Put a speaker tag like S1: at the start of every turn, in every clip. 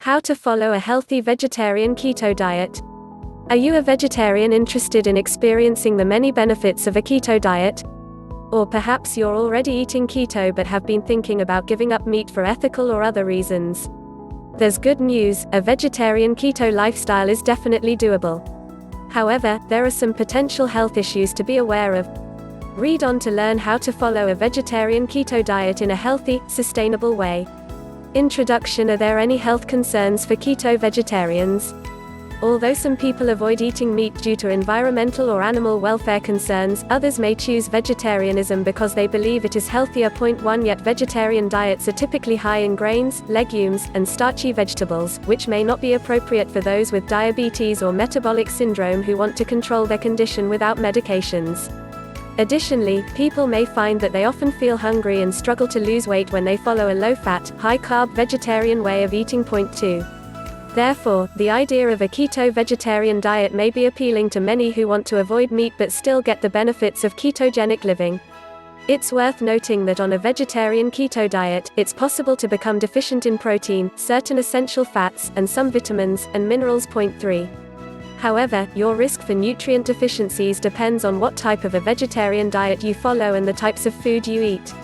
S1: How to follow a healthy vegetarian keto diet. Are you a vegetarian interested in experiencing the many benefits of a keto diet? Or perhaps you're already eating keto but have been thinking about giving up meat for ethical or other reasons. There's good news, a vegetarian keto lifestyle is definitely doable. However, there are some potential health issues to be aware of. Read on to learn how to follow a vegetarian keto diet in a healthy, sustainable way. Introduction. Are there any health concerns for keto vegetarians? Although some people avoid eating meat due to environmental or animal welfare concerns, others may choose vegetarianism because they believe it is healthier. 1 Yet vegetarian diets are typically high in grains, legumes, and starchy vegetables, which may not be appropriate for those with diabetes or metabolic syndrome who want to control their condition without medications. Additionally, people may find that they often feel hungry and struggle to lose weight when they follow a low-fat, high-carb vegetarian way of eating. 2. Therefore, the idea of a keto vegetarian diet may be appealing to many who want to avoid meat but still get the benefits of ketogenic living. It's worth noting that on a vegetarian keto diet, it's possible to become deficient in protein, certain essential fats, and some vitamins and minerals. 3. However, your risk for nutrient deficiencies depends on what type of a vegetarian diet you follow and the types of food you eat.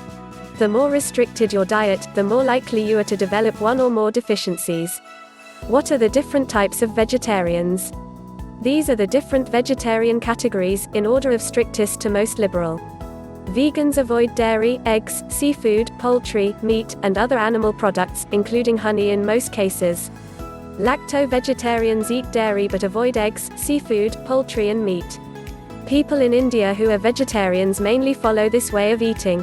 S1: The more restricted your diet, the more likely you are to develop one or more deficiencies. What are the different types of vegetarians? These are the different vegetarian categories, in order of strictest to most liberal. Vegans avoid dairy, eggs, seafood, poultry, meat, and other animal products, including honey in most cases. Lacto-vegetarians eat dairy but avoid eggs, seafood, poultry and meat. People in India who are vegetarians mainly follow this way of eating.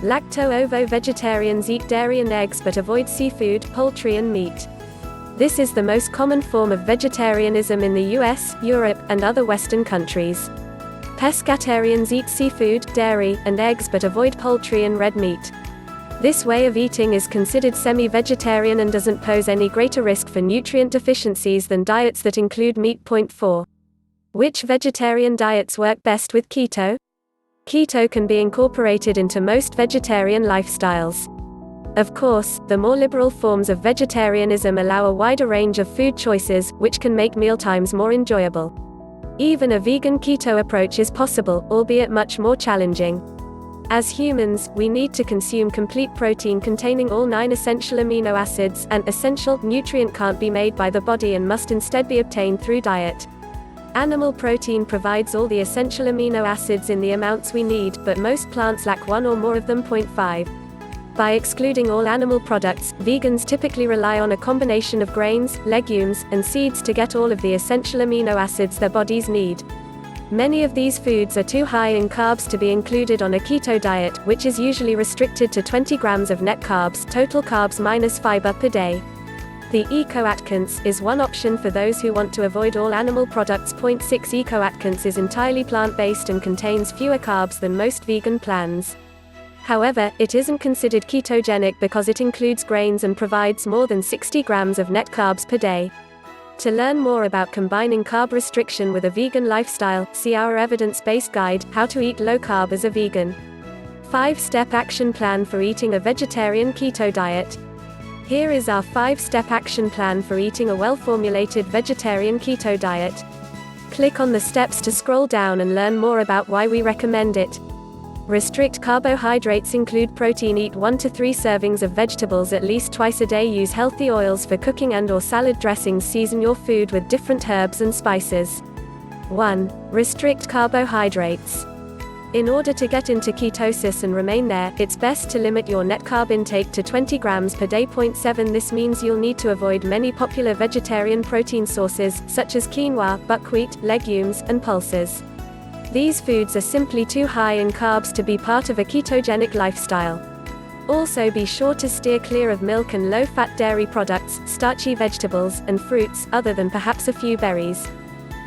S1: Lacto-ovo-vegetarians eat dairy and eggs but avoid seafood, poultry and meat. This is the most common form of vegetarianism in the US, Europe, and other Western countries. Pescatarians eat seafood, dairy, and eggs but avoid poultry and red meat. This way of eating is considered semi-vegetarian and doesn't pose any greater risk for nutrient deficiencies than diets that include meat. 4. Which vegetarian diets work best with keto? Keto can be incorporated into most vegetarian lifestyles. Of course, the more liberal forms of vegetarianism allow a wider range of food choices, which can make mealtimes more enjoyable. Even a vegan keto approach is possible, albeit much more challenging. As humans, we need to consume complete protein containing all 9 essential amino acids, and essential nutrient can't be made by the body and must instead be obtained through diet. Animal protein provides all the essential amino acids in the amounts we need, but most plants lack one or more of them. 5. By excluding all animal products, vegans typically rely on a combination of grains, legumes, and seeds to get all of the essential amino acids their bodies need. Many of these foods are too high in carbs to be included on a keto diet, which is usually restricted to 20 grams of net carbs, total carbs minus fiber per day. The Eco Atkins is one option for those who want to avoid all animal products. 6 Eco Atkins is entirely plant-based and contains fewer carbs than most vegan plans. However, it isn't considered ketogenic because it includes grains and provides more than 60 grams of net carbs per day. To learn more about combining carb restriction with a vegan lifestyle, see our evidence-based guide, How to Eat Low Carb as a Vegan. 5-step action plan for eating a vegetarian keto diet. Here is our 5-step action plan for eating a well-formulated vegetarian keto diet. Click on the steps to scroll down and learn more about why we recommend it. Restrict carbohydrates. Include protein. Eat 1 to 3 servings of vegetables at least twice a day. Use healthy oils for cooking and/or salad dressings. Season your food with different herbs and spices. 1. Restrict carbohydrates. In order to get into ketosis and remain there, it's best to limit your net carb intake to 20 grams per day. 7. This means you'll need to avoid many popular vegetarian protein sources, such as quinoa, buckwheat, legumes, and pulses. These foods are simply too high in carbs to be part of a ketogenic lifestyle. Also be sure to steer clear of milk and low-fat dairy products, starchy vegetables, and fruits, other than perhaps a few berries.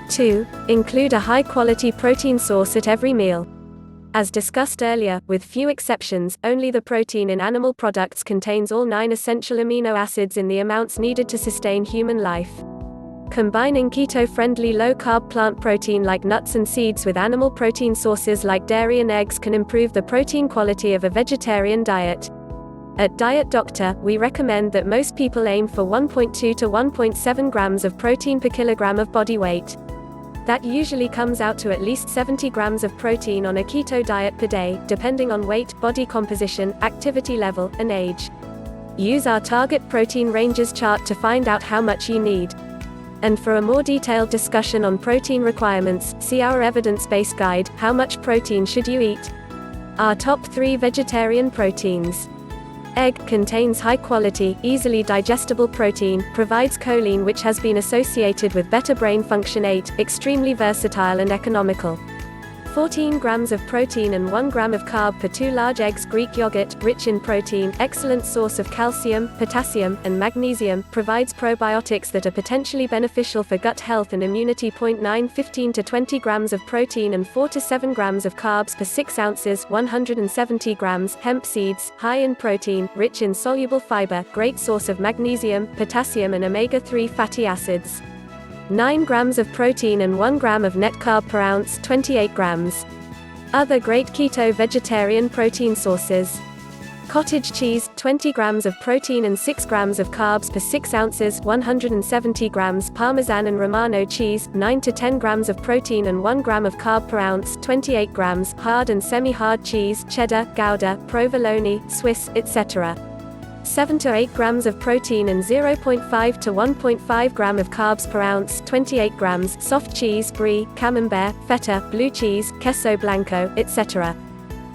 S1: 2. Include a high-quality protein source at every meal. As discussed earlier, with few exceptions, only the protein in animal products contains all 9 essential amino acids in the amounts needed to sustain human life. Combining keto-friendly low-carb plant protein like nuts and seeds with animal protein sources like dairy and eggs can improve the protein quality of a vegetarian diet. At Diet Doctor, we recommend that most people aim for 1.2 to 1.7 grams of protein per kilogram of body weight. That usually comes out to at least 70 grams of protein on a keto diet per day, depending on weight, body composition, activity level, and age. Use our target protein ranges chart to find out how much you need. And for a more detailed discussion on protein requirements, see our evidence-based guide, How Much Protein Should You Eat? Our top 3 vegetarian proteins. Egg contains high-quality, easily digestible protein, provides choline which has been associated with better brain function. 8, extremely versatile and economical. 14 grams of protein and 1 gram of carb per 2 large eggs. Greek yogurt, rich in protein, excellent source of calcium, potassium, and magnesium, provides probiotics that are potentially beneficial for gut health and immunity. 9, 15 to 20 grams of protein and 4 to 7 grams of carbs per 6 ounces. 170 grams. Hemp seeds, high in protein, rich in soluble fiber, great source of magnesium, potassium and omega-3 fatty acids. 9 grams of protein and 1 gram of net carb per ounce. 28 grams. Other great keto vegetarian protein sources. Cottage cheese, 20 grams of protein and 6 grams of carbs per 6 ounces. 170 grams. Parmesan and Romano cheese, 9 to 10 grams of protein and 1 gram of carb per ounce. 28 grams. Hard and semi-hard cheese, cheddar, Gouda, provolone, Swiss, etc. 7 to 8 grams of protein and 0.5 to 1.5 gram of carbs per ounce. 28 grams. Soft cheese, brie, camembert, feta, blue cheese, queso blanco, etc.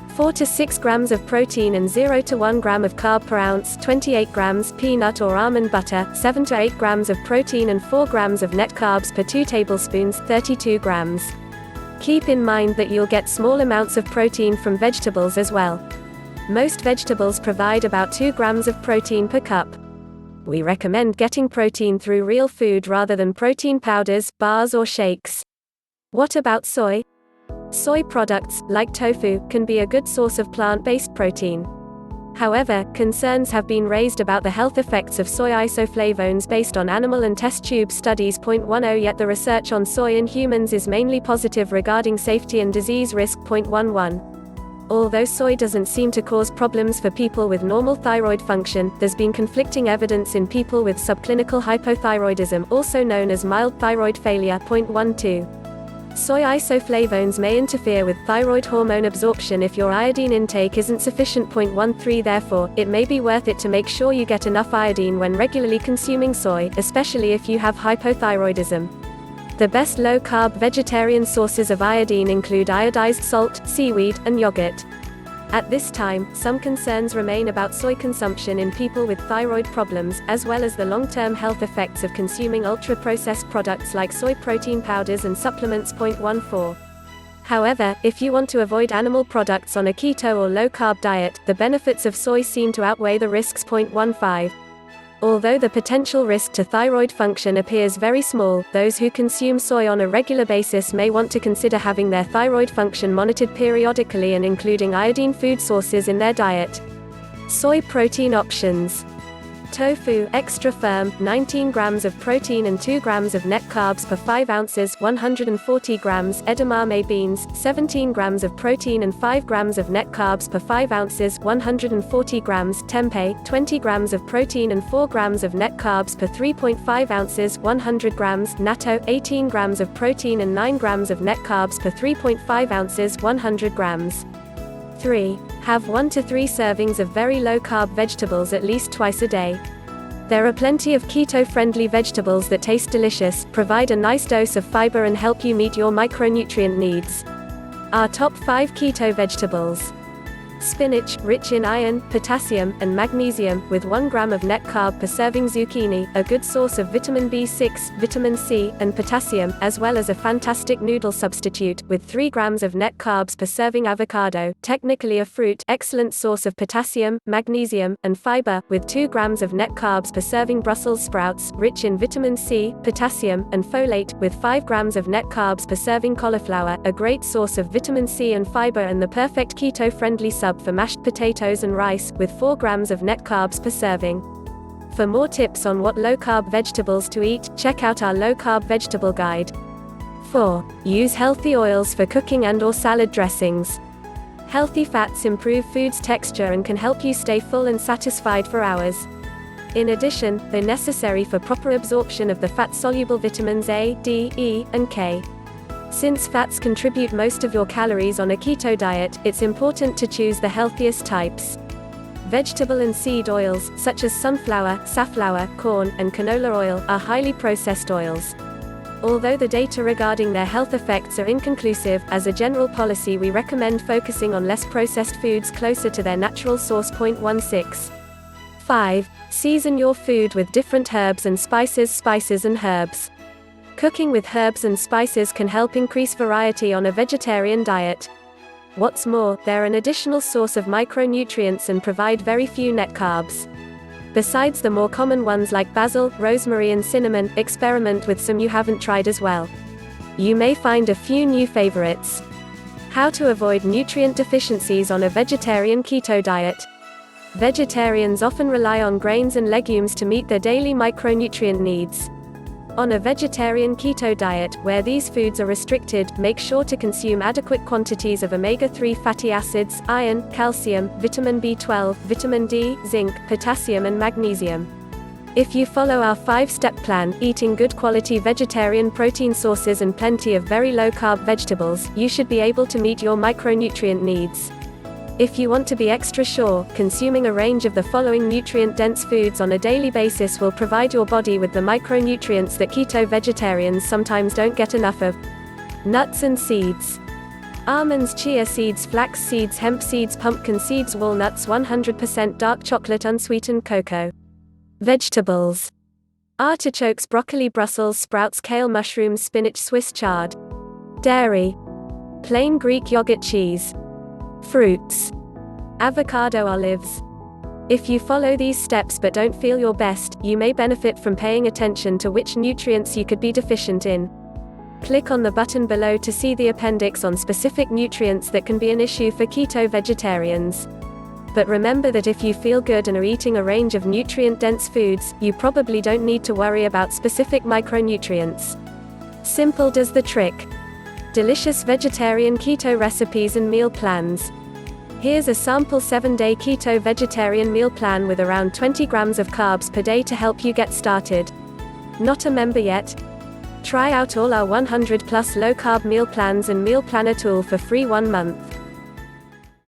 S1: 4 to 6 grams of protein and 0 to 1 gram of carb per ounce. 28 grams. Peanut or almond butter, 7 to 8 grams of protein and 4 grams of net carbs per 2 tablespoons. 32 grams. Keep in mind that you'll get small amounts of protein from vegetables as well. Most vegetables provide about 2 grams of protein per cup. We recommend getting protein through real food rather than protein powders, bars or shakes. What about soy? Soy products, like tofu, can be a good source of plant-based protein. However, concerns have been raised about the health effects of soy isoflavones based on animal and test tube studies. 10 Yet the research on soy in humans is mainly positive regarding safety and disease risk. 11 Although soy doesn't seem to cause problems for people with normal thyroid function, there's been conflicting evidence in people with subclinical hypothyroidism, also known as mild thyroid failure. 12 Soy isoflavones may interfere with thyroid hormone absorption if your iodine intake isn't sufficient. 13 Therefore, it may be worth it to make sure you get enough iodine when regularly consuming soy, especially if you have hypothyroidism. The best low-carb vegetarian sources of iodine include iodized salt, seaweed, and yogurt. At this time, some concerns remain about soy consumption in people with thyroid problems, as well as the long-term health effects of consuming ultra-processed products like soy protein powders and supplements. 14 However, if you want to avoid animal products on a keto or low-carb diet, the benefits of soy seem to outweigh the risks. 15 Although the potential risk to thyroid function appears very small, those who consume soy on a regular basis may want to consider having their thyroid function monitored periodically and including iodine food sources in their diet. Soy protein options. Tofu, extra firm, 19 grams of protein and 2 grams of net carbs per 5 ounces. 140 grams. Edamame beans, 17 grams of protein and 5 grams of net carbs per 5 ounces. 140 grams. Tempeh, 20 grams of protein and 4 grams of net carbs per 3.5 ounces. 100 grams. Natto, 18 grams of protein and 9 grams of net carbs per 3.5 ounces. 100 grams. 3. Have 1 to 3 servings of very low-carb vegetables at least twice a day. There are plenty of keto-friendly vegetables that taste delicious, provide a nice dose of fiber and help you meet your micronutrient needs. Our top 5 keto vegetables. Spinach, rich in iron, potassium, and magnesium, with 1 gram of net carb per serving. Zucchini, a good source of vitamin B6, vitamin C, and potassium, as well as a fantastic noodle substitute, with 3 grams of net carbs per serving. Avocado, technically a fruit, excellent source of potassium, magnesium, and fiber, with 2 grams of net carbs per serving. Brussels sprouts, rich in vitamin C, potassium, and folate, with 5 grams of net carbs per serving. Cauliflower, a great source of vitamin C and fiber and the perfect keto-friendly sub for mashed potatoes and rice, with 4 grams of net carbs per serving. For more tips on what low-carb vegetables to eat, check out our low-carb vegetable guide. 4. Use healthy oils for cooking and/or salad dressings. Healthy fats improve food's texture and can help you stay full and satisfied for hours. In addition, they're necessary for proper absorption of the fat-soluble vitamins A, D, E, and K. Since fats contribute most of your calories on a keto diet, it's important to choose the healthiest types. Vegetable and seed oils, such as sunflower, safflower, corn, and canola oil, are highly processed oils. Although the data regarding their health effects are inconclusive, as a general policy we recommend focusing on less processed foods closer to their natural source. 16. 5. Season your food with different herbs and spices. Spices and herbs. Cooking with herbs and spices can help increase variety on a vegetarian diet. What's more, they're an additional source of micronutrients and provide very few net carbs. Besides the more common ones like basil, rosemary and cinnamon, experiment with some you haven't tried as well. You may find a few new favorites. How to avoid nutrient deficiencies on a vegetarian keto diet. Vegetarians often rely on grains and legumes to meet their daily micronutrient needs. On a vegetarian keto diet, where these foods are restricted, make sure to consume adequate quantities of omega-3 fatty acids, iron, calcium, vitamin B12, vitamin D, zinc, potassium and magnesium. If you follow our 5-step plan, eating good quality vegetarian protein sources and plenty of very low-carb vegetables, you should be able to meet your micronutrient needs. If you want to be extra sure, consuming a range of the following nutrient-dense foods on a daily basis will provide your body with the micronutrients that keto vegetarians sometimes don't get enough of. Nuts and seeds. Almonds, chia seeds, flax seeds, hemp seeds, pumpkin seeds, walnuts, 100% dark chocolate, unsweetened cocoa. Vegetables. Artichokes, broccoli, Brussels sprouts, kale, mushrooms, spinach, Swiss chard. Dairy. Plain Greek yogurt, cheese. Fruits. Avocado, olives. If you follow these steps but don't feel your best, you may benefit from paying attention to which nutrients you could be deficient in. Click on the button below to see the appendix on specific nutrients that can be an issue for keto vegetarians. But remember that if you feel good and are eating a range of nutrient-dense foods, you probably don't need to worry about specific micronutrients. Simple does the trick. Delicious vegetarian keto recipes and meal plans. Here's a sample 7-day keto vegetarian meal plan with around 20 grams of carbs per day to help you get started. Not a member yet? Try out all our 100+ low-carb meal plans and meal planner tool for free 1 month.